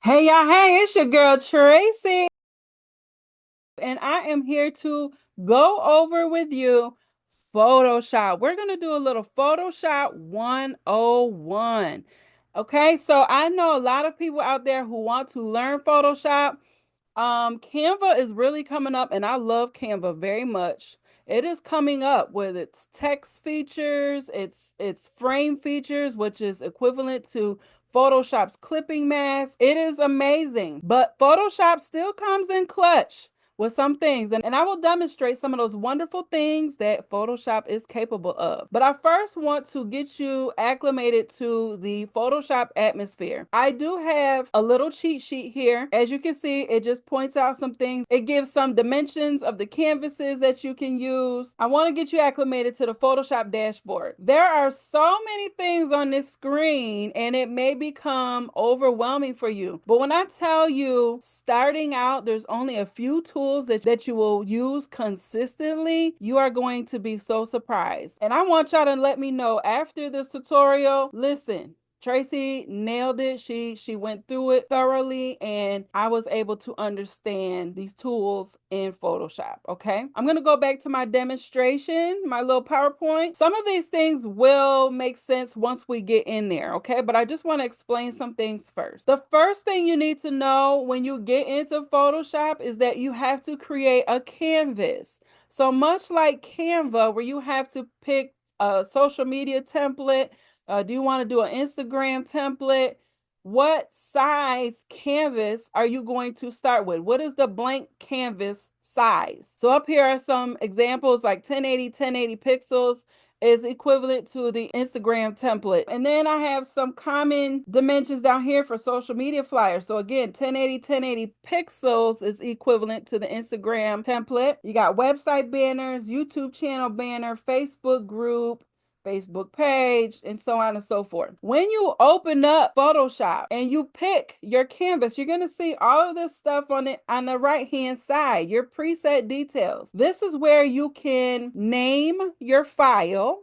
Hey y'all, hey, it's your girl Tracy, and I am here to go over with you Photoshop. We're going to do a little Photoshop 101. Okay, so I know a lot of people out there who want to learn Photoshop. Canva is really coming up, and I love Canva very much. It is coming up with its text features, its frame features, which is equivalent to Photoshop's clipping mask. It is amazing, but Photoshop still comes in clutch with some things, and I will demonstrate some of those wonderful things that Photoshop is capable of. But I first want to get you acclimated to the Photoshop atmosphere. I do have a little cheat sheet here. As you can see, it just points out some things. It gives some dimensions of the canvases that you can use. I want to get you acclimated to the Photoshop dashboard. There are so many things on this screen, and it may become overwhelming for you. But when I tell you, starting out, there's only a few tools that you will use consistently. You are going to be so surprised. And I want y'all to let me know after this tutorial. Listen, Tracy nailed it. She went through it thoroughly, and I was able to understand these tools in Photoshop. Okay, I'm gonna go back to my demonstration, my little PowerPoint. Some of these things will make sense once we get in there. Okay, but I just want to explain some things first. The first thing you need to know when you get into Photoshop is that you have to create a canvas. So much like Canva, where you have to pick a social media template, do you want to do an Instagram template? What size canvas are you going to start with? What is the blank canvas size? So up here are some examples like 1080 pixels is equivalent to the Instagram template. And then I have some common dimensions down here for social media flyers. So again, 1080 pixels is equivalent to the Instagram template. You got website banners, YouTube channel banner, Facebook group, Facebook page, and so on and so forth. When you open up Photoshop and you pick your canvas, you're going to see all of this stuff on the right hand side, your preset details. This is where you can name your file.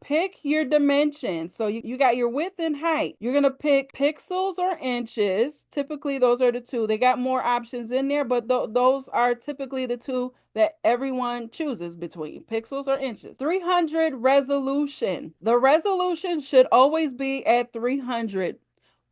Pick your dimensions. So you got your width and height. You're going to pick pixels or inches. Typically, those are the two. They got more options in there, but those are typically the two that everyone chooses between, pixels or inches. 300 resolution. The resolution should always be at 300.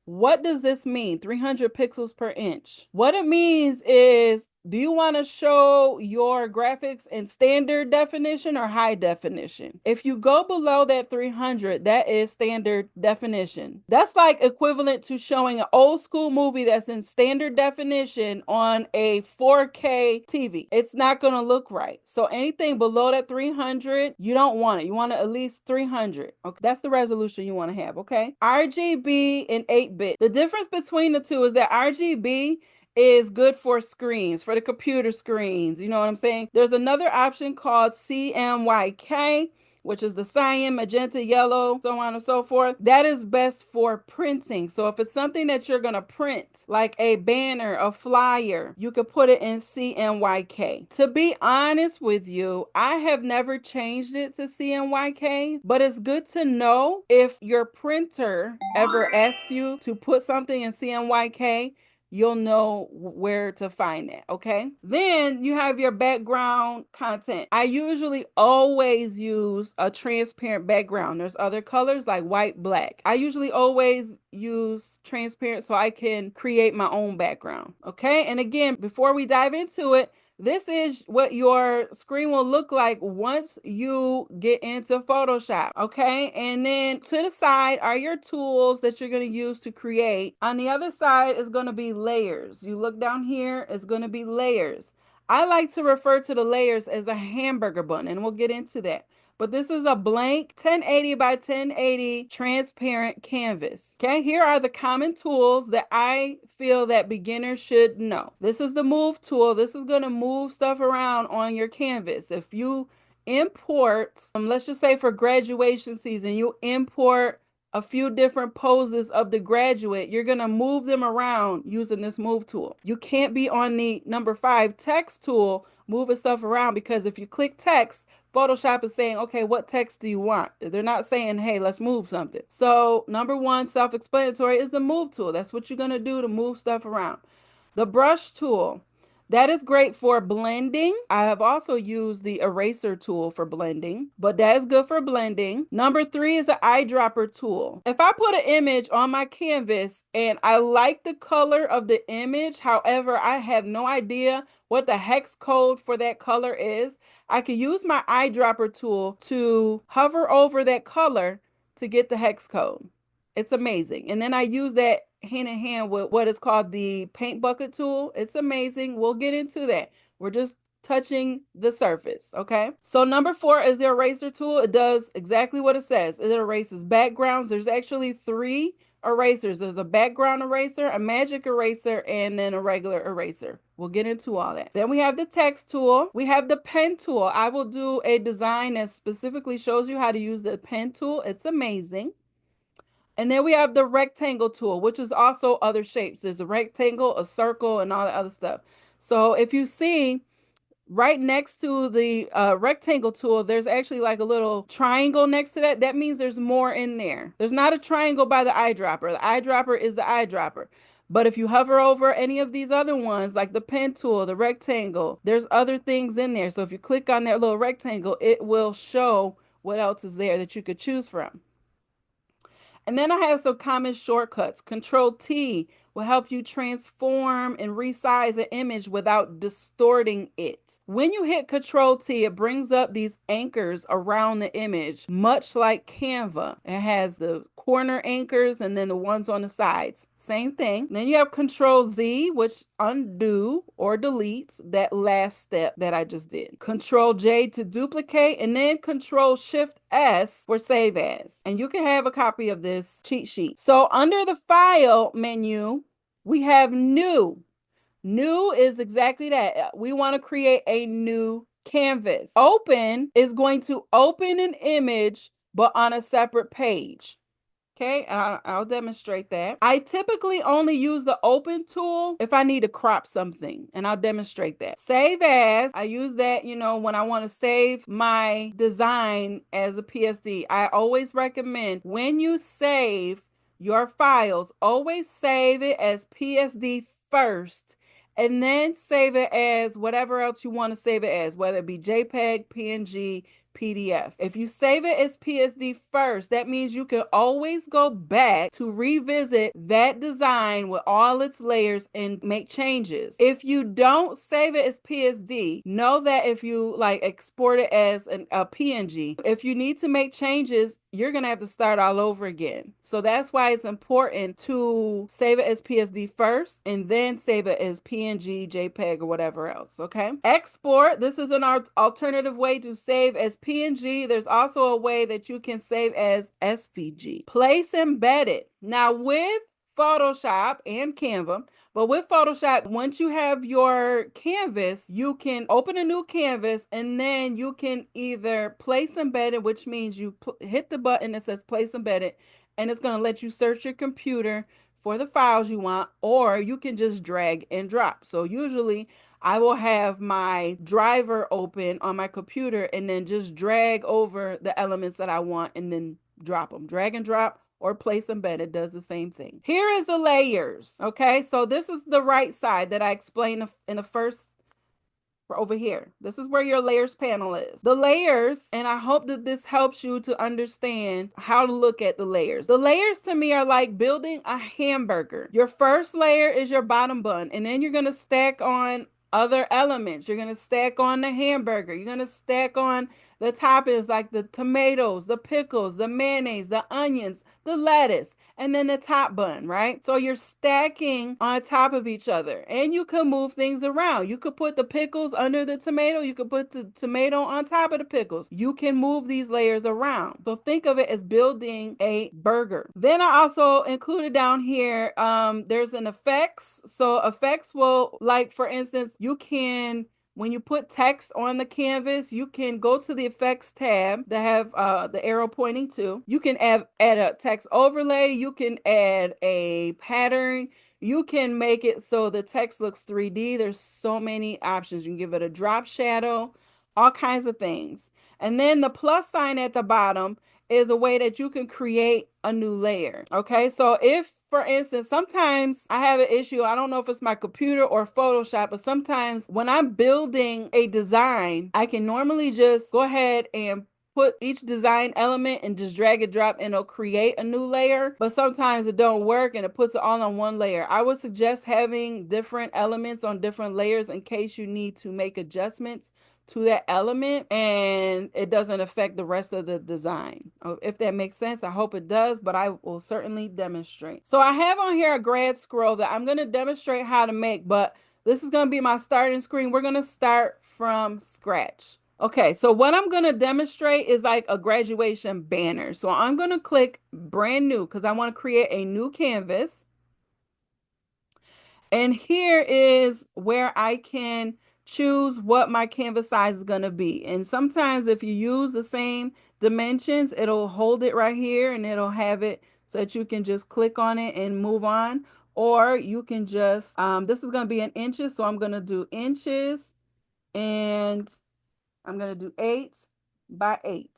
What does this mean? 300 pixels per inch. What it means is, do you want to show your graphics in standard definition or high definition? If you go below that 300, that is standard definition. That's like equivalent to showing an old school movie that's in standard definition on a 4K TV. It's not going to look right. So anything below that 300, you don't want it. You want it at least 300. Okay, that's the resolution you want to have. Okay, RGB and 8-bit. The difference between the two is that RGB is good for screens, for the computer screens. You know what I'm saying? There's another option called CMYK, which is the cyan, magenta, yellow, so on and so forth. That is best for printing. So if it's something that you're going to print, like a banner, a flyer, you could put it in CMYK. To be honest with you, I have never changed it to CMYK, but it's good to know if your printer ever asks you to put something in CMYK, you'll know where to find that. Okay, then you have your background content. I usually always use a transparent background. There's other colors like white, black. I usually always use transparent so I can create my own background. Okay, and again, before we dive into it, this is what your screen will look like once you get into Photoshop. Okay, and then to the side are your tools that you're going to use to create. On the other side is going to be layers. You look down here, it's going to be layers. I like to refer to the layers as a hamburger bun, and we'll get into that. But this is a blank 1080 by 1080 transparent canvas. Okay, here are the common tools that I feel that beginners should know. This is the move tool. This is going to move stuff around on your canvas. If you import, let's just say for graduation season, you import a few different poses of the graduate, you're going to move them around using this move tool. You can't be on the number 5 text tool moving stuff around, because if you click text, Photoshop is saying, okay, what text do you want? They're not saying, hey, let's move something. So number one, self-explanatory, is the move tool. That's what you're going to do to move stuff around. The brush tool. That is great for blending. I have also used the eraser tool for blending, but that is good for blending. Number three is the eyedropper tool. If I put an image on my canvas and I like the color of the image, however, I have no idea what the hex code for that color is, I can use my eyedropper tool to hover over that color to get the hex code. It's amazing. And then I use that hand in hand with what is called the paint bucket tool. It's amazing. We'll get into that. We're just touching the surface, okay? So number four is the eraser tool. It does exactly what it says. It erases backgrounds. There's actually three erasers. There's a background eraser, a magic eraser, and then a regular eraser. We'll get into all that. Then we have the text tool. We have the pen tool. I will do a design that specifically shows you how to use the pen tool. It's amazing. And then we have the rectangle tool, which is also other shapes. There's a rectangle, a circle, and all the other stuff. So if you see right next to the rectangle tool, there's actually like a little triangle next to that. That means there's more in there. There's not a triangle by the eyedropper. The eyedropper is the eyedropper. But if you hover over any of these other ones, like the pen tool, the rectangle, there's other things in there. So if you click on that little rectangle, it will show what else is there that you could choose from. And then I have some common shortcuts. Control T will help you transform and resize an image without distorting it. When you hit Control T, it brings up these anchors around the image, much like Canva. It has the corner anchors and then the ones on the sides. Same thing. Then you have Control Z, which undo or delete that last step that I just did. Control J to duplicate, and then Control Shift S for save as. And you can have a copy of this cheat sheet. So under the File menu, we have New. New is exactly that. We want to create a new canvas. Open is going to open an image, but on a separate page. Okay, I'll demonstrate that. I typically only use the open tool if I need to crop something, and I'll demonstrate that. Save as, I use that, when I want to save my design as a PSD. I always recommend when you save your files, always save it as PSD first, and then save it as whatever else you want to save it as, whether it be JPEG, PNG, PDF. If you save it as PSD first, that means you can always go back to revisit that design with all its layers and make changes. If you don't save it as PSD, know that if you export it as a PNG, if you need to make changes, you're going to have to start all over again. So that's why it's important to save it as PSD first and then save it as PNG, JPEG, or whatever else, okay? Export, this is an alternative way to save as PNG. There's also a way that you can save as SVG. Place embedded. Now with Photoshop and Canva, but with Photoshop, once you have your canvas, you can open a new canvas and then you can either place embedded, which means you hit the button that says place embedded, and it's going to let you search your computer for the files you want, or you can just drag and drop. So usually I will have my driver open on my computer and then just drag over the elements that I want and then drop them. Drag and drop or place embedded does the same thing. Here is the layers. Okay, so this is the right side that I explained in the first over here. This is where your layers panel is. The layers, and I hope that this helps you to understand how to look at the layers. The layers to me are like building a hamburger. Your first layer is your bottom bun, and then you're going to stack on other elements. You're going to stack on the hamburger. You're going to stack on the toppings like the tomatoes, the pickles, the mayonnaise, the onions, the lettuce, and then the top bun, right? So you're stacking on top of each other, and you can move things around. You could put the pickles under the tomato. You could put the tomato on top of the pickles. You can move these layers around. So think of it as building a burger. Then I also included down here, there's an effects. So effects will, like for instance, you can, when you put text on the canvas, you can go to the effects tab that have the arrow pointing to. You can add a text overlay. You can add a pattern. you can make it so the text looks 3D. There's so many options. You can give it a drop shadow, all kinds of things. And then the plus sign at the bottom is a way that you can create a new layer. Okay, so if, for instance, sometimes I have an issue, I don't know if it's my computer or Photoshop, but sometimes when I'm building a design, I can normally just go ahead and put each design element and just drag and drop and it'll create a new layer, but sometimes it don't work and it puts it all on one layer. I would suggest having different elements on different layers in case you need to make adjustments to that element and it doesn't affect the rest of the design. If that makes sense, I hope it does, but I will certainly demonstrate. So I have on here a grad scroll that I'm going to demonstrate how to make, but this is going to be my starting screen. We're going to start from scratch. Okay, so what I'm going to demonstrate is like a graduation banner. So I'm going to click brand new because I want to create a new canvas. And here is where I can choose what my canvas size is going to be. And sometimes if you use the same dimensions, it'll hold it right here and it'll have it so that you can just click on it and move on. Or you can just, this is going to be in inches. So I'm going to do inches and I'm going to do 8 by 8.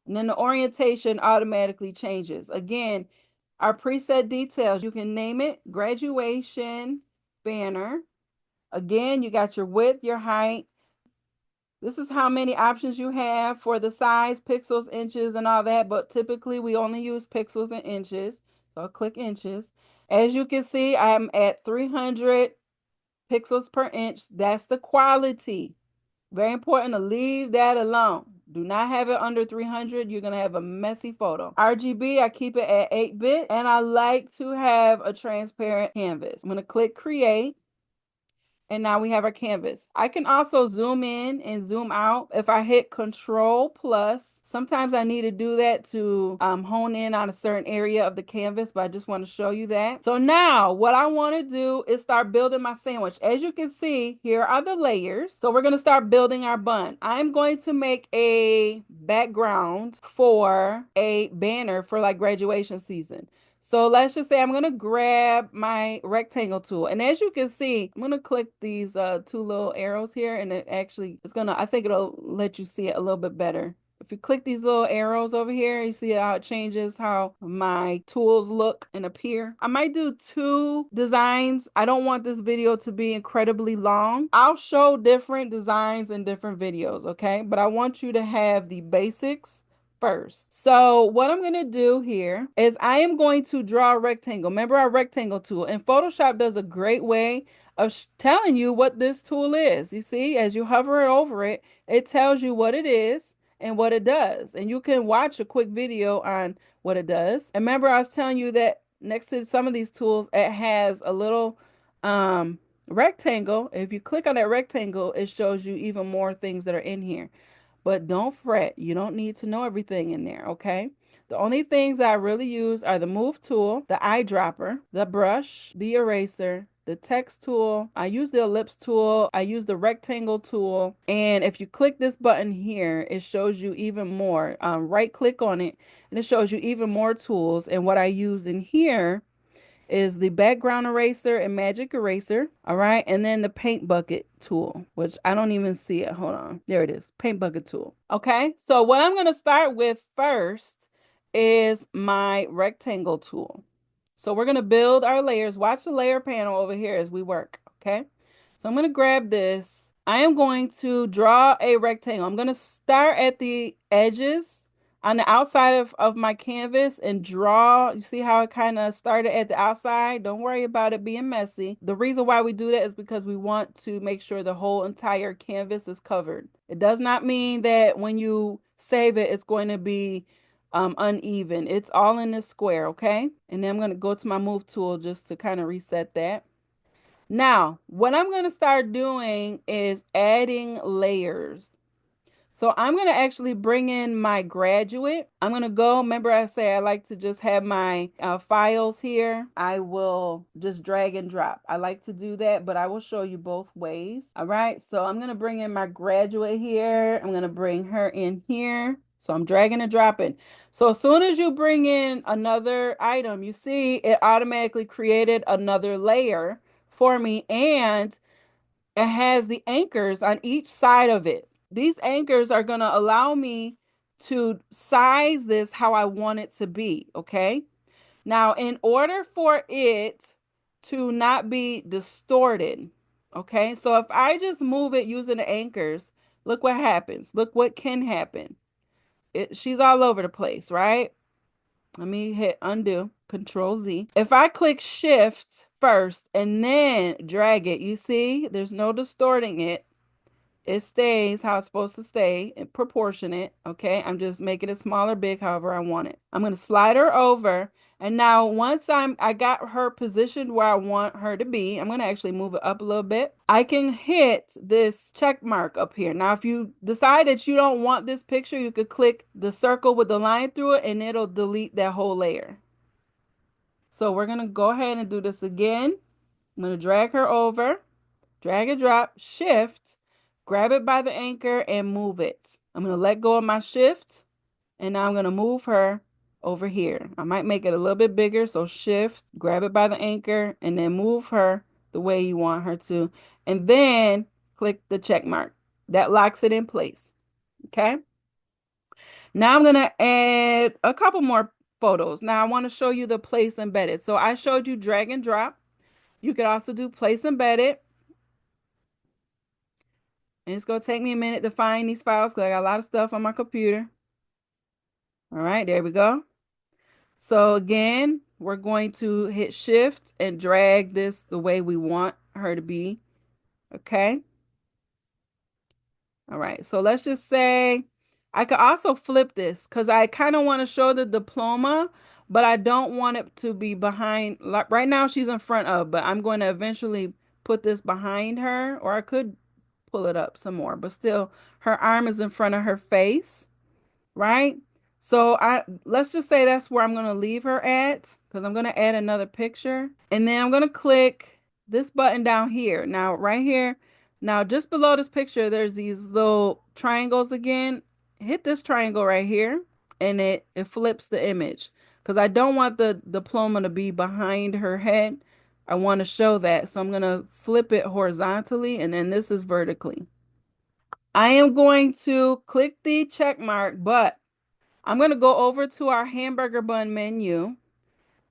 And then the orientation automatically changes. Again, our preset details, you can name it graduation banner. Again, you got your width, your height. This is how many options you have for the size, pixels, inches, and all that. But typically we only use pixels and inches. So I'll click inches. As you can see, I'm at 300 pixels per inch. That's the quality. Very important to leave that alone. Do not have it under 300. You're going to have a messy photo. RGB, I keep it at 8-bit. And I like to have a transparent canvas. I'm going to click create. And now we have our canvas. I can also zoom in and zoom out. If I hit Control plus, sometimes I need to do that to hone in on a certain area of the canvas, but I just want to show you that. So now what I want to do is start building my sandwich. As you can see, here are the layers. So we're going to start building our bun. I'm going to make a background for a banner for like graduation season. So let's just say I'm going to grab my rectangle tool. And as you can see, I'm going to click these two little arrows here and I think it'll let you see it a little bit better. If you click these little arrows over here, you see how it changes how my tools look and appear. I might do 2 designs. I don't want this video to be incredibly long. I'll show different designs in different videos, okay? But I want you to have the basics first. So what I'm going to do here is I am going to draw a rectangle. Remember our rectangle tool, and Photoshop does a great way of telling you what this tool is. You see, as you hover over it, it tells you what it is and what it does. And you can watch a quick video on what it does. And remember, I was telling you that next to some of these tools, it has a little rectangle. If you click on that rectangle, it shows you even more things that are in here. But don't fret, you don't need to know everything in there, okay? The only things I really use are the move tool, the eyedropper, the brush, the eraser, the text tool. I use the ellipse tool. I use the rectangle tool. And if you click this button here, it shows you even more. Right click on it and it shows you even more tools. And what I use in here is the background eraser and magic eraser. All right. And then the paint bucket tool, which I don't even see it. Hold on. There it is. Paint bucket tool. Okay. So what I'm going to start with first is my rectangle tool. So we're going to build our layers. Watch the layer panel over here as we work. Okay. So I'm going to grab this. I am going to draw a rectangle. I'm going to start at the edges on the outside of my canvas and draw. You see how it kind of started at the outside? Don't worry about it being messy. The reason why we do that is because we want to make sure the whole entire canvas is covered. It does not mean that when you save it, it's going to be uneven. It's all in this square, okay? And then I'm going to go to my move tool just to kind of reset that. Now, what I'm going to start doing is adding layers. So I'm going to actually bring in my graduate. I'm going to go, remember I say I like to just have my files here. I will just drag and drop. I like to do that, but I will show you both ways. All right, so I'm going to bring in my graduate here. I'm going to bring her in here. So I'm dragging and dropping. So as soon as you bring in another item, you see it automatically created another layer for me, and it has the anchors on each side of it. These anchors are going to allow me to size this how I want it to be, okay? Now, in order for it to not be distorted, okay? So if I just move it using the anchors, look what happens. Look what can happen. She's all over the place, right? Let me hit undo, Control Z. If I click Shift first and then drag it, you see there's no distorting it. It stays how it's supposed to stay, proportionate. Okay, I'm just making it smaller, big, however I want it. I'm gonna slide her over, and now once I got her positioned where I want her to be, I'm gonna actually move it up a little bit. I can hit this check mark up here. Now, if you decide that you don't want this picture, you could click the circle with the line through it, and it'll delete that whole layer. So we're gonna go ahead and do this again. I'm gonna drag her over. Drag and drop, shift, grab it by the anchor and move it. I'm going to let go of my shift, and now I'm going to move her over here. I might make it a little bit bigger, so shift, grab it by the anchor, and then move her the way you want her to. And then click the check mark. That locks it in place. Okay. Now I'm going to add a couple more photos. Now I want to show you the place embedded. So I showed you drag and drop. You could also do place embedded. And it's going to take me a minute to find these files because I got a lot of stuff on my computer. All right, there we go. So again, we're going to hit shift and drag this the way we want her to be. Okay. All right. So let's just say I could also flip this because I kind of want to show the diploma, but I don't want it to be behind. Like right now she's in front of, but I'm going to eventually put this behind her, or I could pull it up some more, but still her arm is in front of her face, right? So I let's just say that's where I'm going to leave her at because I'm going to add another picture. And then I'm going to click this button down here. Now, right here, now just below this picture, there's these little triangles again. Hit this triangle right here and it flips the image because I don't want the diploma to be behind her head. I want to show that. So I'm going to flip it horizontally and then this is vertically. I am going to click the check mark, but I'm going to go over to our hamburger bun menu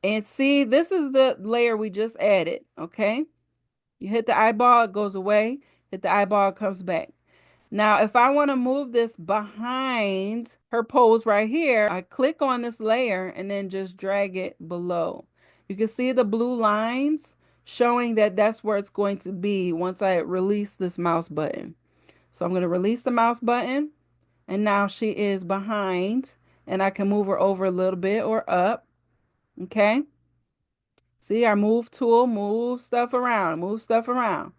and see this is the layer we just added. Okay. You hit the eyeball, it goes away. Hit the eyeball, it comes back. Now, if I want to move this behind her pose right here, I click on this layer and then just drag it below. You can see the blue lines showing that that's where it's going to be once I release this mouse button. So I'm going to release the mouse button and now she is behind and I can move her over a little bit or up. Okay. See our move tool, move stuff around, move stuff around.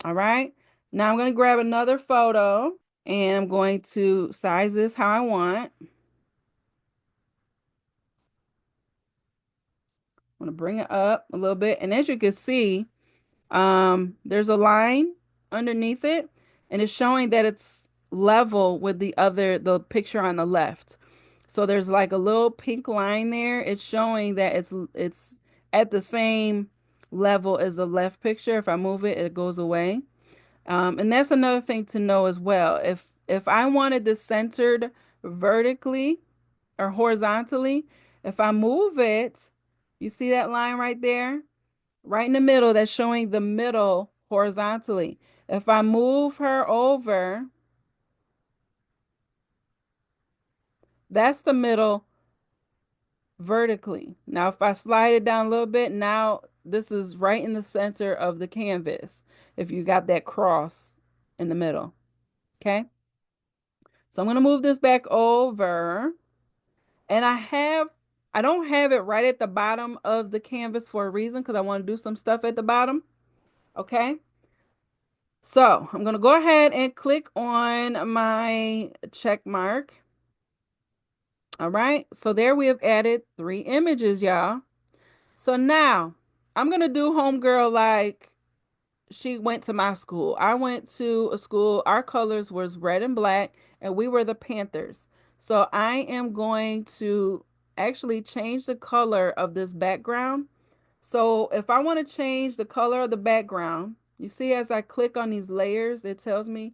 All right. Now I'm going to grab another photo and I'm going to size this how I want. I'm going to bring it up a little bit. And as you can see, there's a line underneath it and it's showing that it's level with the picture on the left. So there's like a little pink line there. It's showing that it's at the same level as the left picture. If I move it, it goes away. And that's another thing to know as well. If I wanted this centered vertically or horizontally, if I move it, you see that line right there? Right in the middle, that's showing the middle horizontally. If I move her over, that's the middle vertically. Now, if I slide it down a little bit, now this is right in the center of the canvas. If you got that cross in the middle, okay? So I'm going to move this back over and I don't have it right at the bottom of the canvas for a reason because I want to do some stuff at the bottom. Okay. So I'm going to go ahead and click on my check mark. All right. So there we have added 3 images, y'all. So now I'm going to do homegirl like she went to my school. I went to a school, our colors was red and black, and we were the Panthers. So I am going to actually change the color of this background. So if I want to change the color of the background, you see as I click on these layers, it tells me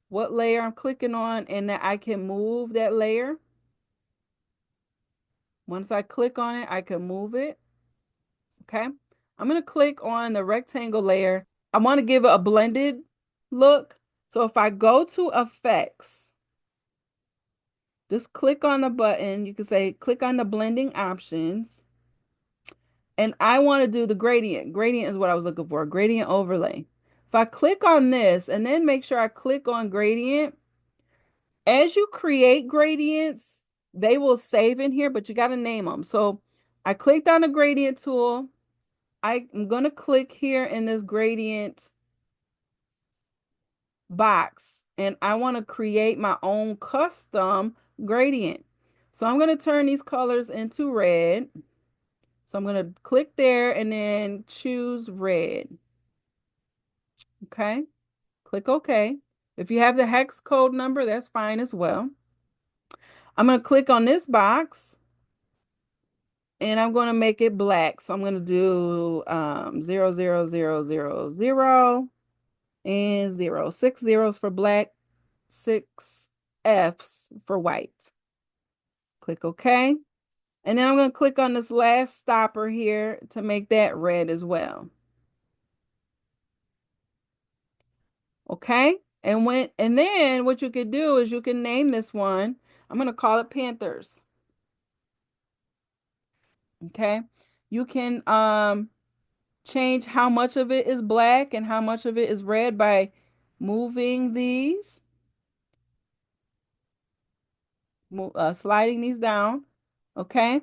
what layer I'm clicking on and that I can move that layer. Once I click on it, I can move it. Okay. I'm going to click on the rectangle layer. I want to give it a blended look. So if I go to effects, just click on the button. You can say click on the blending options. And I want to do the gradient. Gradient is what I was looking for, gradient overlay. If I click on this and then make sure I click on gradient, as you create gradients, they will save in here, but you got to name them. So I clicked on the gradient tool. I'm going to click here in this gradient box and I want to create my own custom gradient. So I'm going to turn these colors into red. So I'm going to click there and then choose red. Okay. Click OK. If you have the hex code number, that's fine as well. I'm going to click on this box and I'm going to make it black. So I'm going to do 0, 0, 0, 0, 0 and 0. 6 zeros for black, 6 F's for white. Click OK. And then I'm going to click on this last stopper here to make that red as well. Okay. And then what you could do is you can name this one. I'm going to call it Panthers. Okay. You can change how much of it is black and how much of it is red by moving these, sliding these down. Okay.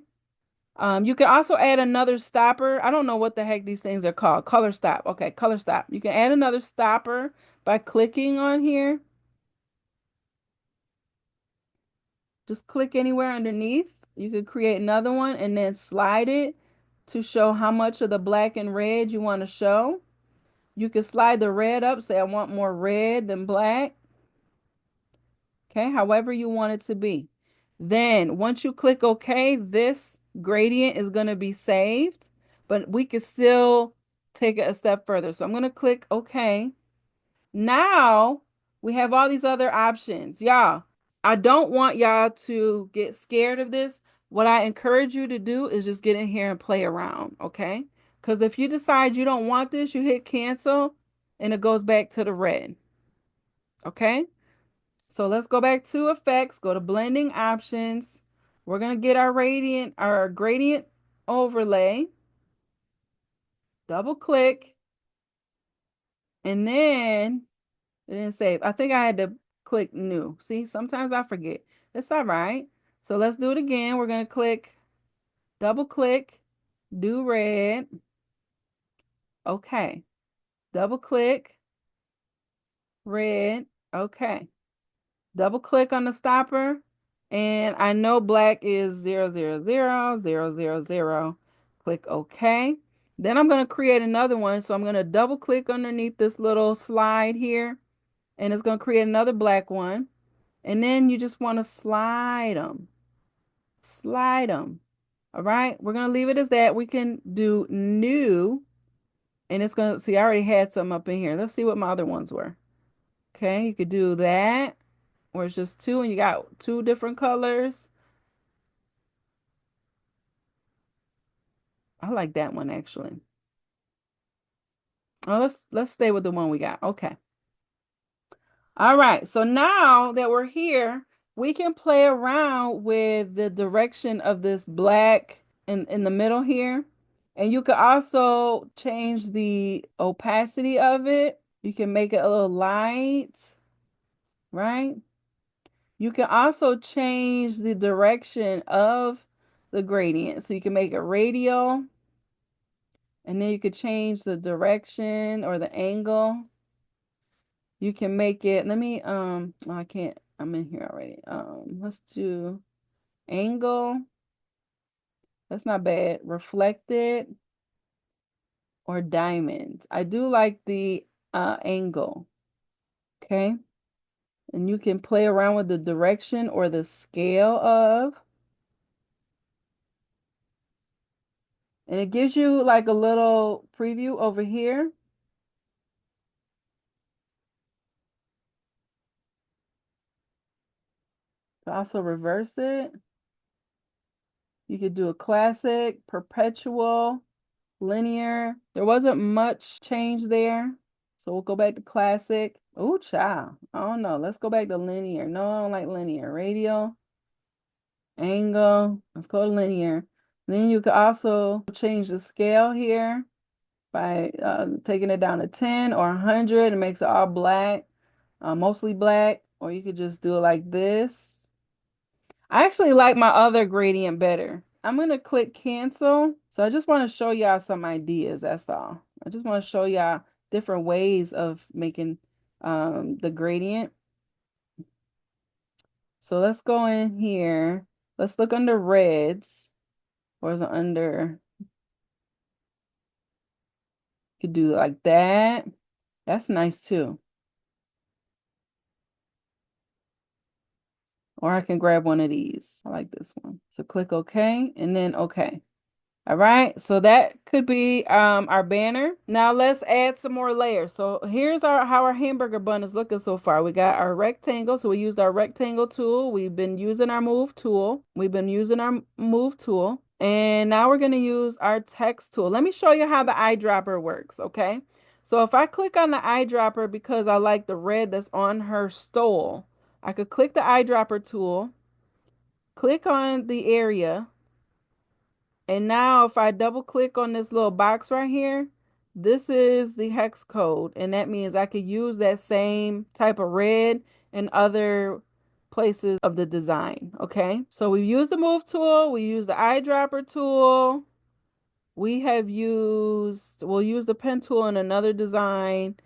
You can also add another stopper. I don't know what the heck these things are called. Color stop. Okay, color stop. You can add another stopper by clicking on here. Just click anywhere underneath. You could create another one and then slide it to show how much of the black and red you want to show. You can slide the red up, say I want more red than black. Okay, however you want it to be. Then once you click OK, this gradient is going to be saved, but we can still take it a step further. So I'm going to click OK. Now we have all these other options. Y'all, I don't want y'all to get scared of this. What I encourage you to do is just get in here and play around, okay? Because if you decide you don't want this, you hit cancel and it goes back to the red, okay? So let's go back to effects, go to blending options. We're going to get our gradient overlay. Double click and then it didn't save. I think I had to click new. See, sometimes I forget. It's all right. So let's do it again. We're going to double click, do red. Okay. Double click, red. Okay. Double click on the stopper. And I know black is 0, 0, 0, 0, 0, 0. Click OK. Then I'm going to create another one. So I'm going to double click underneath this little slide here. And it's going to create another black one. And then you just want to slide them. Slide them. All right. We're going to leave it as that. We can do new. And it's going to see, I already had some up in here. Let's see what my other ones were. Okay. You could do that where it's just two and you got two different colors. I like that one actually. Oh, let's stay with the one we got. Okay. All right. So now that we're here, we can play around with the direction of this black in the middle here. And you could also change the opacity of it. You can make it a little light, right? You can also change the direction of the gradient. So you can make it radial, and then you could change the direction or the angle. You can make it, let me, oh, I can't, I'm in here already. Let's do angle. That's not bad. Reflected. or diamond. I do like the angle. Okay. And you can play around with the direction or the scale of, and it gives you like a little preview over here. You also reverse it. You could do a classic, perpetual, linear. There wasn't much change there. So we'll go back to classic. Oh, child. I don't know. Let's go back to linear. No, I don't like linear. Radial, angle. Let's go to linear. Then you could also change the scale here by taking it down to 10 or 100. It makes it all black, mostly black. Or you could just do it like this. I actually like my other gradient better. I'm going to click cancel. So I just want to show y'all some ideas. That's all. I just want to show y'all different ways of making the gradient. So let's go in here. Let's look under reds. Or is it under? Could do like that. That's nice too. Or I can grab one of these. I like this one. So click OK and then OK. All right, so that could be our banner. Now let's add some more layers. So here's how our hamburger bun is looking so far. We got our rectangle, so we used our rectangle tool. We've been using our move tool. And now we're going to use our text tool. Let me show you how the eyedropper works, okay? So if I click on the eyedropper because I like the red that's on her stole, I could click the eyedropper tool, click on the area. And now if I double click on this little box right here, this is the hex code. And that means I could use that same type of red in other places of the design. Okay. So we use the move tool. We use the eyedropper tool. We'll use the pen tool in another design.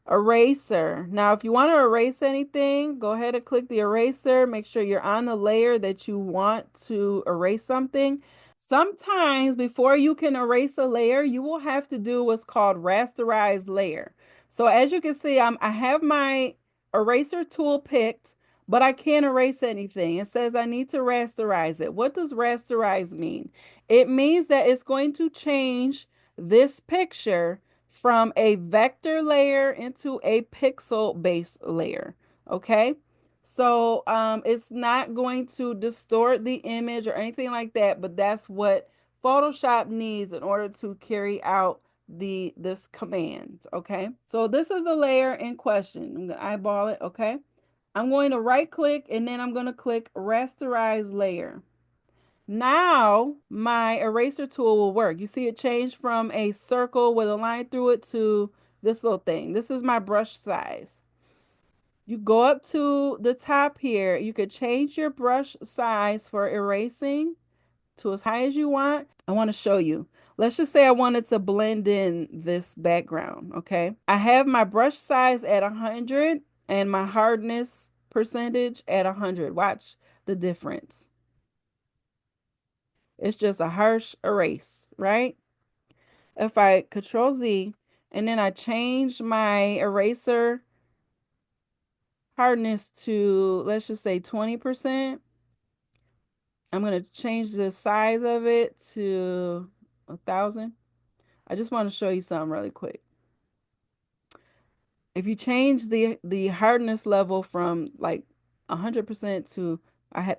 Eraser. Now, if you want to erase anything, go ahead and click the eraser. Make sure you're on the layer that you want to erase something. Sometimes before you can erase a layer, you will have to do what's called rasterize layer. So as you can see, I have my eraser tool picked, but I can't erase anything. It says I need to rasterize it. What does rasterize mean? It means that it's going to change this picture from a vector layer into a pixel based layer. Okay. So it's not going to distort the image or anything like that, but that's what Photoshop needs in order to carry out this command. Okay. So this is the layer in question. I'm going to eyeball it. Okay. I'm going to right click and then I'm going to click rasterize layer. Now my eraser tool will work. You see it changed from a circle with a line through it to this little thing. This is my brush size. You go up to the top here. You could change your brush size for erasing to as high as you want. I want to show you. Let's just say I wanted to blend in this background, okay? I have my brush size at 100 and my hardness percentage at 100. Watch the difference. It's just a harsh erase, right? If I Control Z and then I change my eraser hardness to, let's just say 20%, I'm going to change the size of it to 1,000. I just want to show you something really quick. If you change the hardness level from like 100% to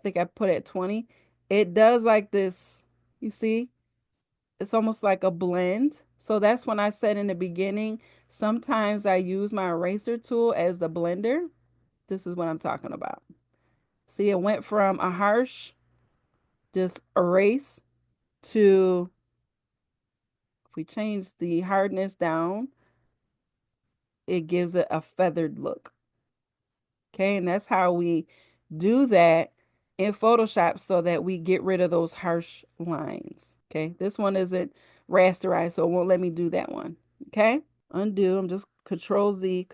think I put it at 20, it does like this. You see? It's almost like a blend. So that's when I said in the beginning, sometimes I use my eraser tool as the blender. This is what I'm talking about. See, it went from a harsh, just erase to, if we change the hardness down, it gives it a feathered look. Okay, and that's how we do that in Photoshop so that we get rid of those harsh lines. Okay, this one isn't rasterized, so it won't let me do that one. Okay, undo. I'm just Control Z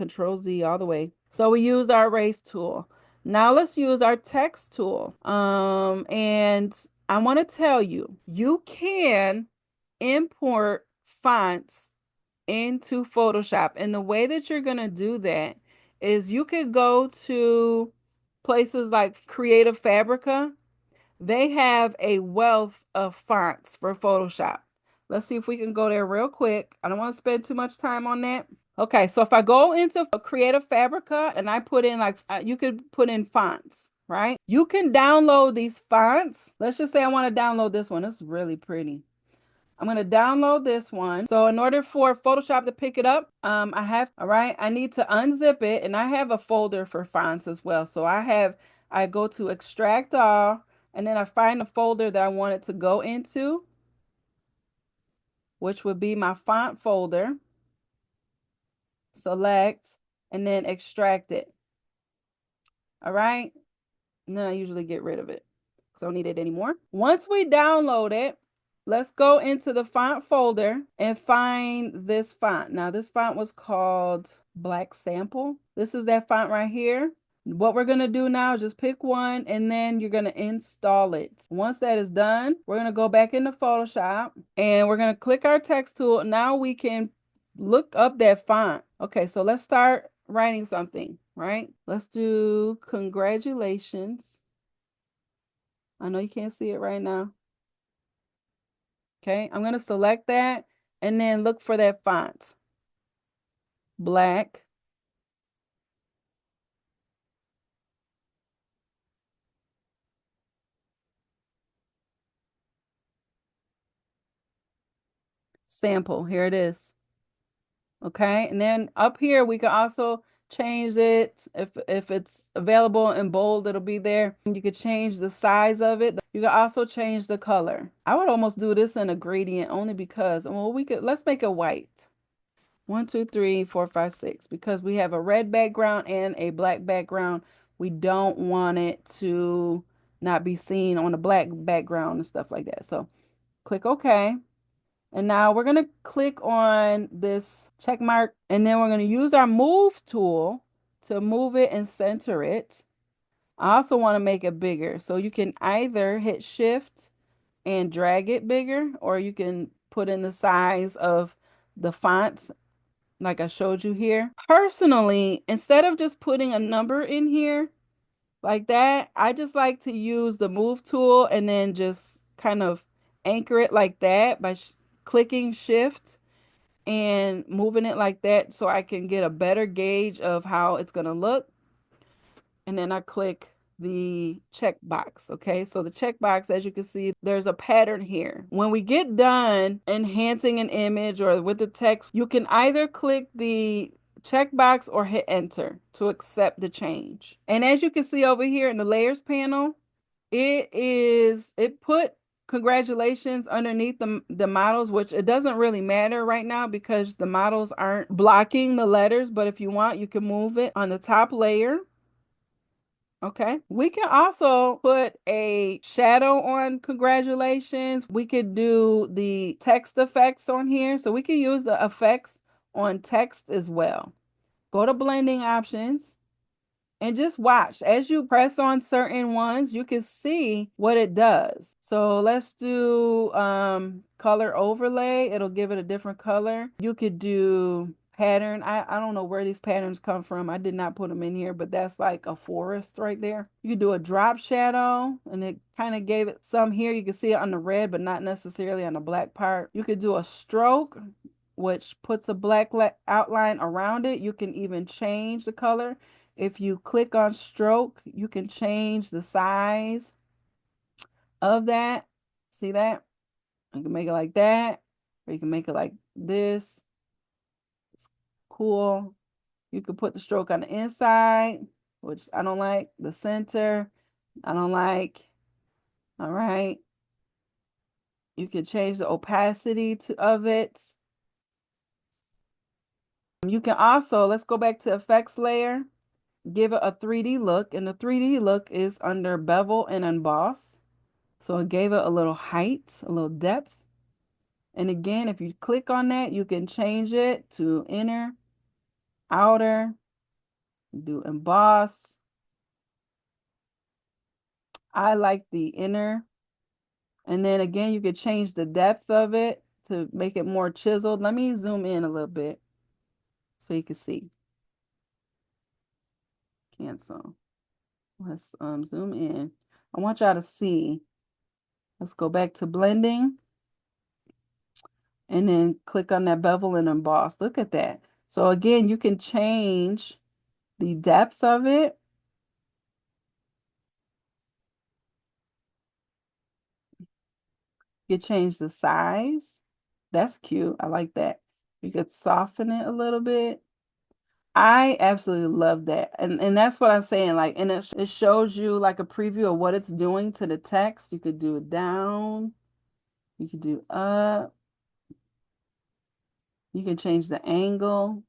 all the way. So we use our erase tool. Now let's use our text tool. And I want to tell you, you can import fonts into Photoshop. And the way that you're going to do that is you could go to places like Creative Fabrica. They have a wealth of fonts for Photoshop. Let's see if we can go there real quick. I don't want to spend too much time on that. Okay, so if I go into Creative Fabrica and I put in like, you could put in fonts, right? You can download these fonts. Let's just say I want to download this one. It's really pretty. I'm going to download this one. So in order for Photoshop to pick it up, all right, I need to unzip it, and I have a folder for fonts as well. So I go to extract all, and then I find the folder that I want it to go into, which would be my font folder. Select, and then extract it. All right. And then I usually get rid of it because I don't need it anymore. Once we download it, let's go into the font folder and find this font. Now, this font was called Black Sample. This is that font right here. What we're going to do now is just pick one and then you're going to install it. Once that is done, we're going to go back into Photoshop and we're going to click our text tool. Now we can look up that font. Okay, so let's start writing something, right? Let's do congratulations. I know you can't see it right now. Okay, I'm going to select that and then look for that font. Black. Sample. Here it is. Okay, and then up here we can also change it. If it's available in bold, it'll be there. You could change the size of it. You can also change the color. I would almost do this in a gradient only because, well, let's make it white. 1, 2, 3, 4, 5, 6. Because we have a red background and a black background. We don't want it to not be seen on a black background and stuff like that. So click OK. And now we're going to click on this check mark, and then we're going to use our move tool to move it and center it. I also want to make it bigger. So you can either hit shift and drag it bigger, or you can put in the size of the font like I showed you here. Personally, instead of just putting a number in here like that, I just like to use the move tool and then just kind of anchor it like that by clicking shift and moving it like that so I can get a better gauge of how it's going to look. And then I click the check box. Okay, so the check box, as you can see, there's a pattern here. When we get done enhancing an image or with the text, you can either click the checkbox or hit enter to accept the change. And as you can see over here in the layers panel, it put congratulations underneath the models, which it doesn't really matter right now because the models aren't blocking the letters. But if you want, you can move it on the top layer. Okay. We can also put a shadow on congratulations. We could do the text effects on here. So we can use the effects on text as well. Go to blending options. And just watch. As you press on certain ones, you can see what it does. So let's do color overlay. It'll give it a different color. You could do pattern. I don't know where these patterns come from. I did not put them in here, but that's like a forest right there. You could do a drop shadow, and it kind of gave it some here. You can see it on the red, but not necessarily on the black part. You could do a stroke, which puts a black outline around it. You can even change the color. If you click on stroke, you can change the size of that. See that? You can make it like that, or you can make it like this. It's cool. You could put the stroke on the inside, which I don't like. The center, I don't like. All right. You can change the opacity of it. You can also, let's go back to effects layer, give it a 3D look, and the 3D look is under bevel and emboss. So it gave it a little height, a little depth. And again, if you click on that, you can change it to inner, outer, do emboss. I like the inner. And then again, you could change the depth of it to make it more chiseled. Let me zoom in a little bit so you can see. Cancel. Let's zoom in. I want y'all to see. Let's go back to blending and then click on that bevel and emboss. Look at that. So again, you can change the depth of it. You can change the size. That's cute. I like that. You could soften it a little bit. I absolutely love that. And that's what I'm saying. Like, and it shows you like a preview of what it's doing to the text. You could do it down, you could do up, you can change the angle.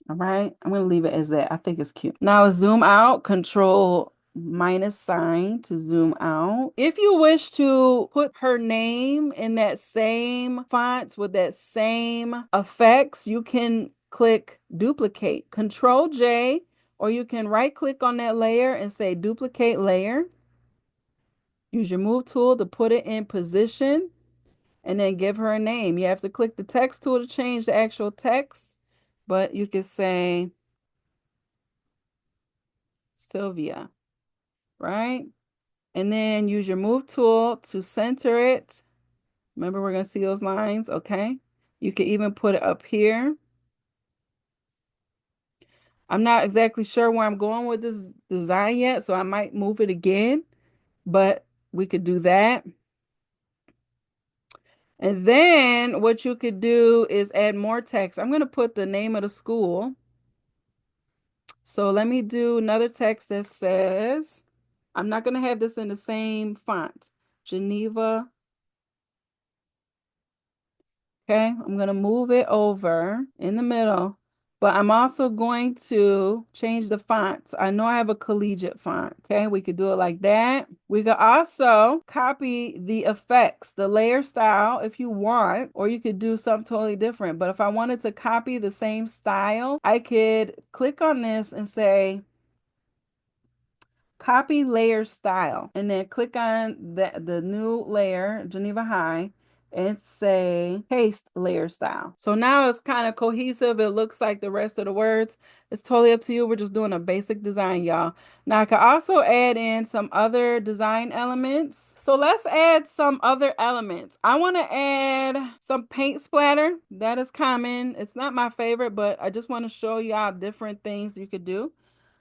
All right, I'm gonna leave it as that. I think it's cute. Now zoom out, control minus sign to zoom out. If you wish to put her name in that same fonts with that same effects, you can click duplicate, Control J, or you can right click on that layer and say duplicate layer. Use your move tool to put it in position and then give her a name. You have to click the text tool to change the actual text, but you can say Sylvia, right? And then use your move tool to center it. Remember, we're going to see those lines, okay? You can even put it up here. I'm not exactly sure where I'm going with this design yet, so I might move it again, but we could do that. And then what you could do is add more text. I'm going to put the name of the school. So let me do another text that says, I'm not going to have this in the same font. Geneva. Okay, I'm going to move it over in the middle, but I'm also going to change the font. I know I have a collegiate font. Okay, we could do it like that. We could also copy the effects, the layer style if you want, or you could do something totally different. But if I wanted to copy the same style, I could click on this and say, copy layer style, and then click on the new layer, Geneva High, and say paste layer style. So now it's kind of cohesive. It looks like the rest of the words. It's totally up to you. We're just doing a basic design, y'all. Now I can also add in some other design elements. So let's add some other elements. I want to add some paint splatter. That is common. It's not my favorite, but I just want to show y'all different things you could do.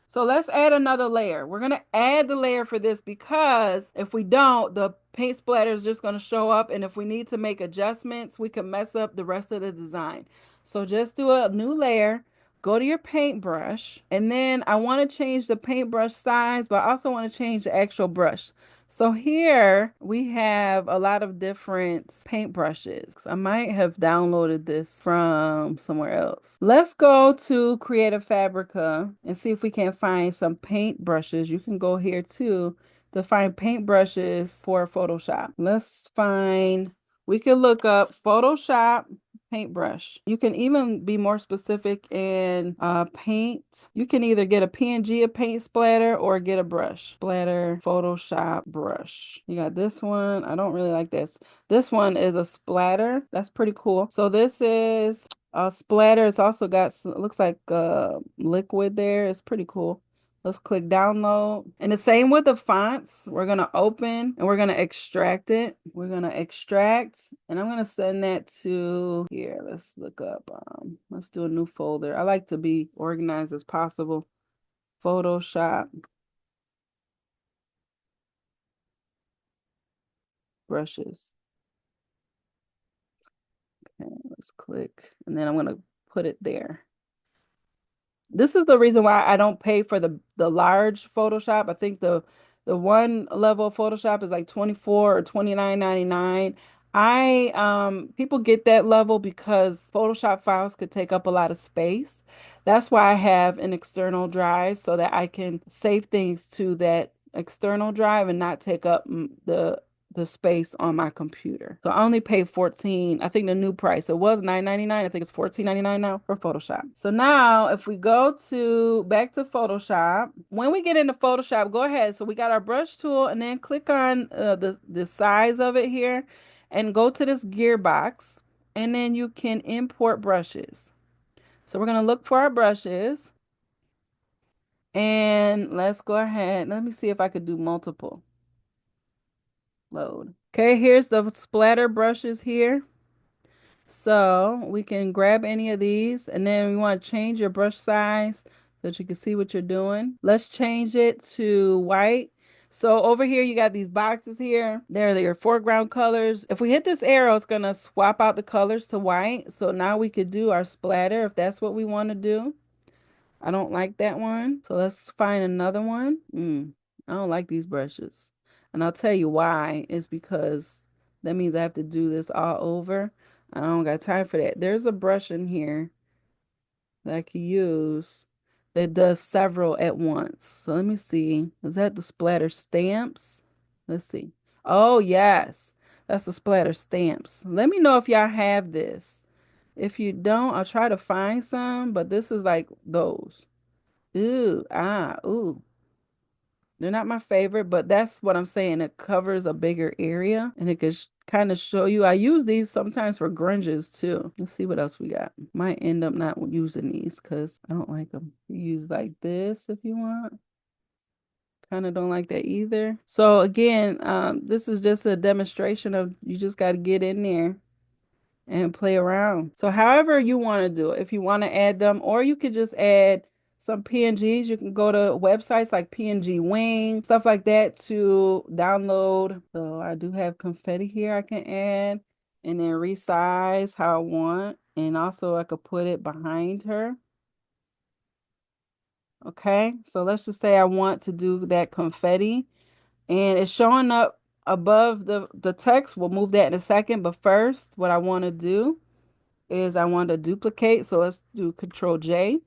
So let's add another layer. We're going to add the layer for this because if we don't, the paint splatter is just going to show up. And if we need to make adjustments, we can mess up the rest of the design. So just do a new layer, go to your paintbrush, and then I want to change the paintbrush size, but I also want to change the actual brush. So here we have a lot of different paint brushes. I might have downloaded this from somewhere else. Let's go to Creative Fabrica and see if we can find some paint brushes. You can go here too to find paint brushes for Photoshop. Let's find, we can look up Photoshop paintbrush. You can even be more specific in paint. You can either get a PNG of paint splatter or get a brush. Splatter, Photoshop brush. You got this one. I don't really like this. This one is a splatter. That's pretty cool. So this is a splatter. It's also got, it looks like liquid there. It's pretty cool. Let's click download. And the same with the fonts. We're going to open and we're going to extract it. We're going to extract and I'm going to send that to here. Let's look up. Let's do a new folder. I like to be organized as possible. Photoshop brushes. Okay, let's click and then I'm going to put it there. This is the reason why I don't pay for the large Photoshop. I think the one level of Photoshop is like 24 or 29.99. I people get that level because Photoshop files could take up a lot of space. That's why I have an external drive so that I can save things to that external drive and not take up the space on my computer. So I only paid 14. I think the new price. It was $9.99. I think it's $14.99 now for Photoshop. So now if we go to back to Photoshop, when we get into Photoshop, go ahead. So we got our brush tool and then click on the size of it here and go to this gear box and then you can import brushes. So we're going to look for our brushes and let's go ahead. Let me see if I could do multiple. Load. Okay, here's the splatter brushes here. So we can grab any of these and then we want to change your brush size so that you can see what you're doing. Let's change it to white. So over here you got these boxes here. There are your foreground colors. If we hit this arrow, it's going to swap out the colors to white. So now we could do our splatter if that's what we want to do. I don't like that one. So let's find another one. I don't like these brushes. And I'll tell you why. It's because that means I have to do this all over. I don't got time for that. There's a brush in here that I can use that does several at once. So let me see. Is that the splatter stamps? Let's see. Oh, yes. That's the splatter stamps. Let me know if y'all have this. If you don't, I'll try to find some, but this is like those. Ooh. They're not my favorite, but that's what I'm saying. It covers a bigger area and it could kind of show you. I use these sometimes for grunges too. Let's see what else we got. Might end up not using these because I don't like them. You use like this if you want. Kind of don't like that either. So again, this is just a demonstration of you just got to get in there and play around. So however you want to do it, if you want to add them, or you could just add some PNGs, you can go to websites like PNG Wing, stuff like that to download. So I do have confetti here I can add and then resize how I want. And also I could put it behind her. Okay, so let's just say I want to do that confetti and it's showing up above the text. We'll move that in a second, but first what I want to do is I want to duplicate. So let's do Control J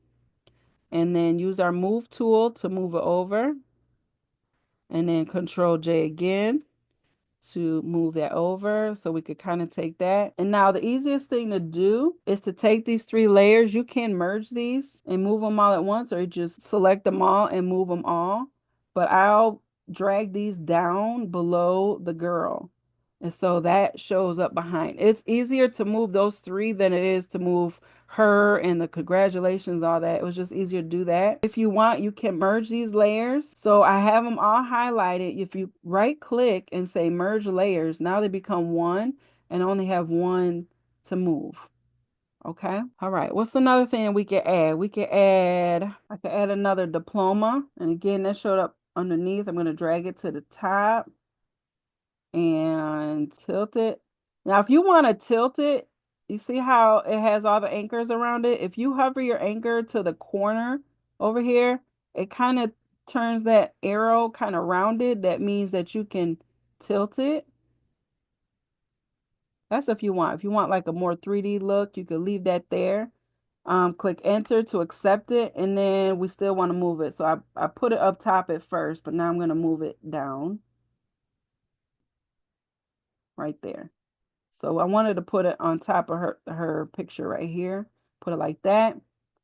and then use our move tool to move it over and then Control J again to move that over so we could kind of take that. And now the easiest thing to do is to take these three layers. You can merge these and move them all at once or just select them all and move them all. But I'll drag these down below the girl. And so that shows up behind. It's easier to move those three than it is to move her and the congratulations, all that. It was just easier to do that. If you want, you can merge these layers. So I have them all highlighted. If you right click and say merge layers, now they become one and only have one to move. Okay. All right. What's another thing we can add? I could add another diploma. And again, that showed up underneath. I'm going to drag it to the top and tilt it. Now, if you want to tilt it, you see how it has all the anchors around it? If you hover your anchor to the corner over here, it kind of turns that arrow kind of rounded. That means that you can tilt it. That's if you want. If you want like a more 3D look, you could leave that there. Click enter to accept it, and then we still want to move it. So I put it up top at first, but now I'm going to move it down right there. So I wanted to put it on top of her picture right here. Put it like that.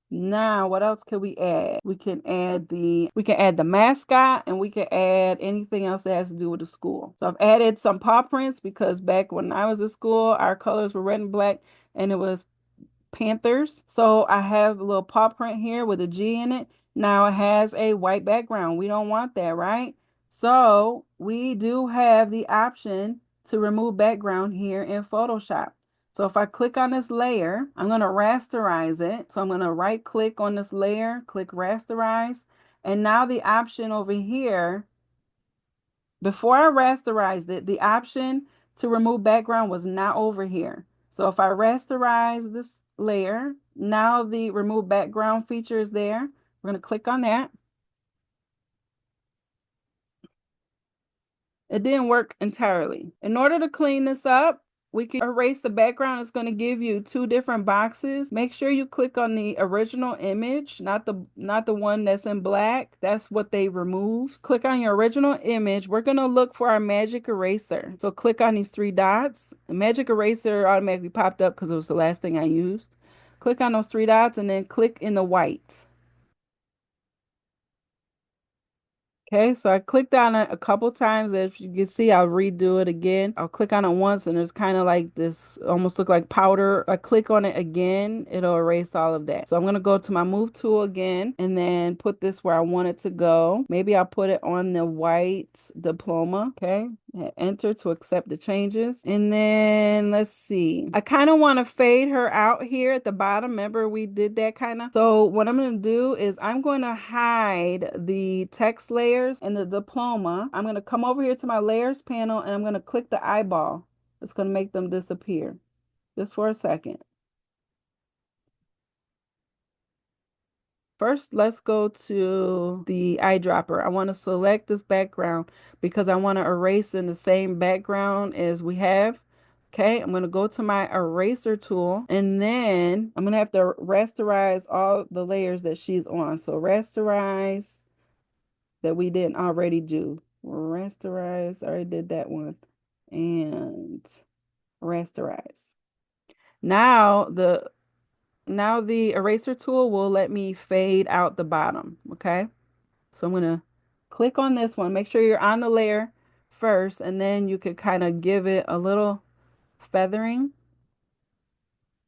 Now, what else can we add? We can add the mascot and we can add anything else that has to do with the school. So I've added some paw prints because back when I was at school, our colors were red and black and it was Panthers. So I have a little paw print here with a G in it. Now it has a white background. We don't want that, right? So we do have the option to remove background here in Photoshop. So if I click on this layer, I'm going to rasterize it. So I'm going to right click on this layer, click rasterize. And now the option over here, before I rasterized it, the option to remove background was not over here. So if I rasterize this layer, now the remove background feature is there. We're going to click on that. It didn't work entirely. In order to clean this up, we can erase the background. It's going to give you two different boxes. Make sure you click on the original image, not the one that's in black. That's what they removed. Click on your original image. We're going to look for our magic eraser. So click on these three dots. The magic eraser automatically popped up because it was the last thing I used. Click on those three dots and then click in the white. Okay, so I clicked on it a couple times. If you can see, I'll redo it again. I'll click on it once and there's kind of like this, almost look like powder. If I click on it again, it'll erase all of that. So I'm going to go to my move tool again and then put this where I want it to go. Maybe I'll put it on the white diploma. Okay, hit enter to accept the changes. And then let's see. I kind of want to fade her out here at the bottom. Remember we did that kind of. So what I'm going to do is I'm going to hide the text layers and the diploma. I'm going to come over here to my layers panel and I'm going to click the eyeball. It's going to make them disappear just for a second. First, let's go to the eyedropper. I want to select this background because I want to erase in the same background as we have. Okay, I'm going to go to my eraser tool and then I'm going to have to rasterize all the layers that she's on. So rasterize that we didn't already do. Rasterize, I already did that one. And rasterize. Now the eraser tool will let me fade out the bottom, okay? So I'm gonna click on this one. Make sure you're on the layer first, and then you could kind of give it a little feathering.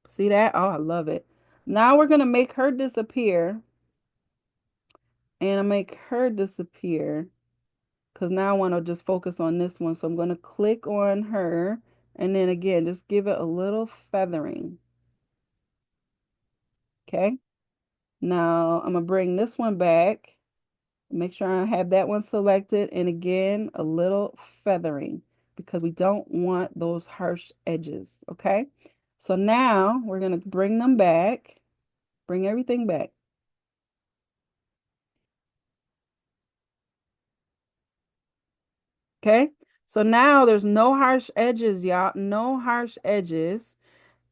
See that? Oh, I love it. Now we're gonna make her disappear, and I make her disappear because now I want to just focus on this one. So I'm gonna click on her, and then again, just give it a little feathering. Okay. Now I'm gonna bring this one back. Make sure I have that one selected. And again, a little feathering because we don't want those harsh edges. Okay. So now we're going to bring them back, bring everything back. Okay. So now there's no harsh edges, y'all. No harsh edges.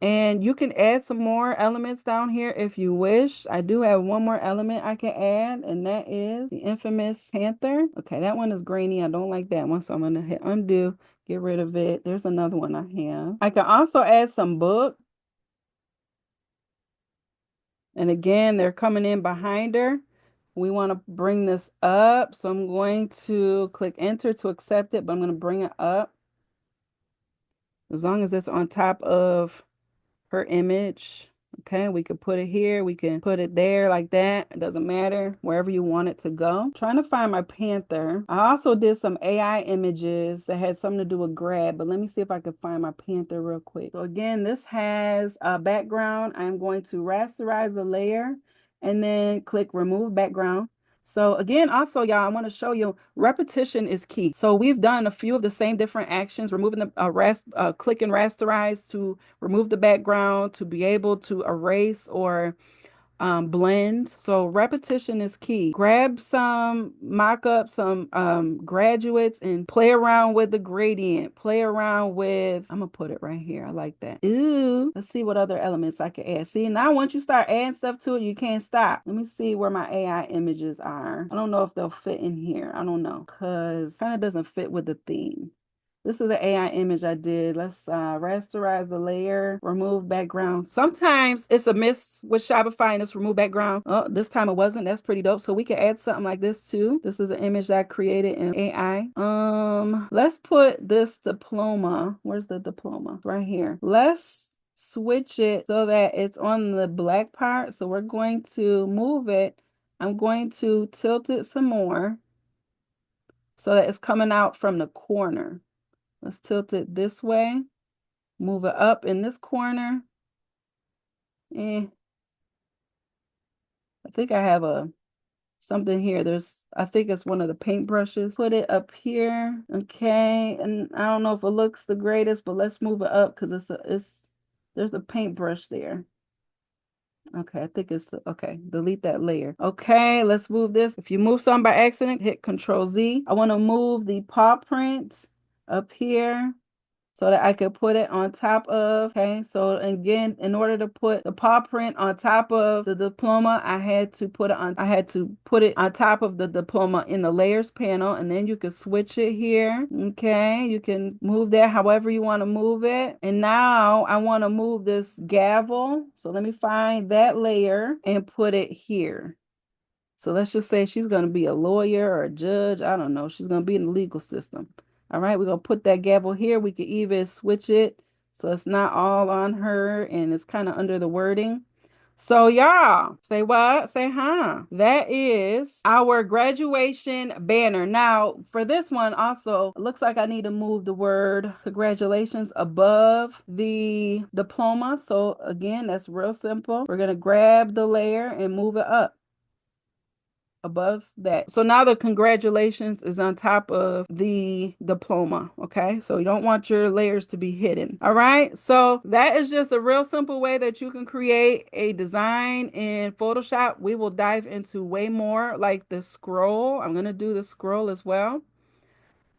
And you can add some more elements down here if you wish. I do have one more element I can add, and that is the infamous panther. Okay, that one is grainy. I don't like that one, so I'm going to hit undo, get rid of it. There's another one I have. I can also add some book. And again, they're coming in behind her. We want to bring this up, so I'm going to click enter to accept it, but I'm going to bring it up as long as it's on top of her image. Okay, we could put it here, we can put it there like that. It doesn't matter, wherever you want it to go. I'm trying to find my panther. I also did some AI images that had something to do with grad, but let me see if I can find my panther real quick. So again, this has a background. I'm going to rasterize the layer and then click remove background. So again, also, y'all, I want to show you repetition is key. So we've done a few of the same different actions, removing the click and rasterize to remove the background, to be able to erase or blend. So repetition is key. Grab some mock-up, some graduates and play around with the gradient. Play around with, I'm gonna put it right here. I like that. Ooh, let's see what other elements I can add. See, now once you start adding stuff to it, you can't stop. Let me see where my AI images are. I don't know if they'll fit in here. I don't know, because kind of doesn't fit with the theme. This is an AI image I did. Let's rasterize the layer, remove background. Sometimes it's a miss with Shopify and it's remove background. Oh, this time it wasn't. That's pretty dope. So we can add something like this too. This is an image that I created in AI. Let's put this diploma. Where's the diploma? Right here. Let's switch it so that it's on the black part. So we're going to move it. I'm going to tilt it some more so that it's coming out from the corner. Let's tilt it this way. Move it up in this corner. I think I have something here. I think it's one of the paint brushes. Put it up here. Okay. And I don't know if it looks the greatest, but let's move it up because there's a paintbrush there. Okay, I think it's okay. Delete that layer. Okay, let's move this. If you move something by accident, hit Control Z. I want to move the paw print up here so that I could put it on top of. Okay, so again, in order to put the paw print on top of the diploma, I had to put it on top of the diploma in the layers panel, and then you can switch it here. Okay, you can move that however you want to move it. And now I want to move this gavel. So let me find that layer and put it here. So let's just say she's going to be a lawyer or a judge. I don't know. She's going to be in the legal system. All right, we're going to put that gavel here. We could even switch it so it's not all on her and it's kind of under the wording. So y'all, say what? Say huh. That is our graduation banner. Now, for this one also, it looks like I need to move the word congratulations above the diploma. So again, that's real simple. We're going to grab the layer and move it up above that. So now the congratulations is on top of the diploma. Okay. So you don't want your layers to be hidden. All right. So that is just a real simple way that you can create a design in Photoshop. We will dive into way more like the scroll. I'm going to do the scroll as well.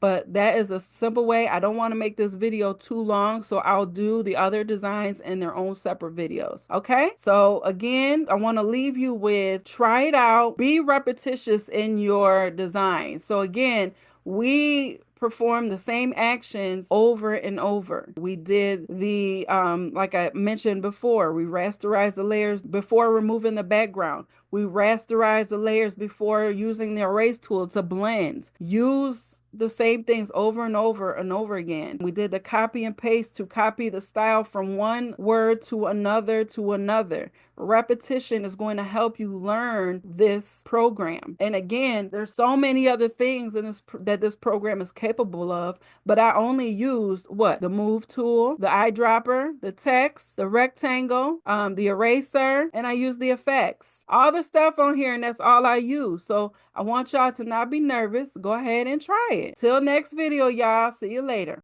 But that is a simple way. I don't want to make this video too long, so I'll do the other designs in their own separate videos. Okay, so again, I want to leave you with try it out, be repetitious in your design. So again, we perform the same actions over and over. We did the, like I mentioned before, we rasterized the layers before removing the background. We rasterized the layers before using the erase tool to blend. Use the same things over and over and over again. We did the copy and paste to copy the style from one word to another to another. Repetition is going to help you learn this program. And again, there's so many other things in this that this program is capable of, but I only used what? The move tool, the eyedropper, the text, the rectangle, the eraser, and I used the effects. All the stuff on here, and that's all I use. So I want y'all to not be nervous. Go ahead and try it. Till next video, y'all. See you later.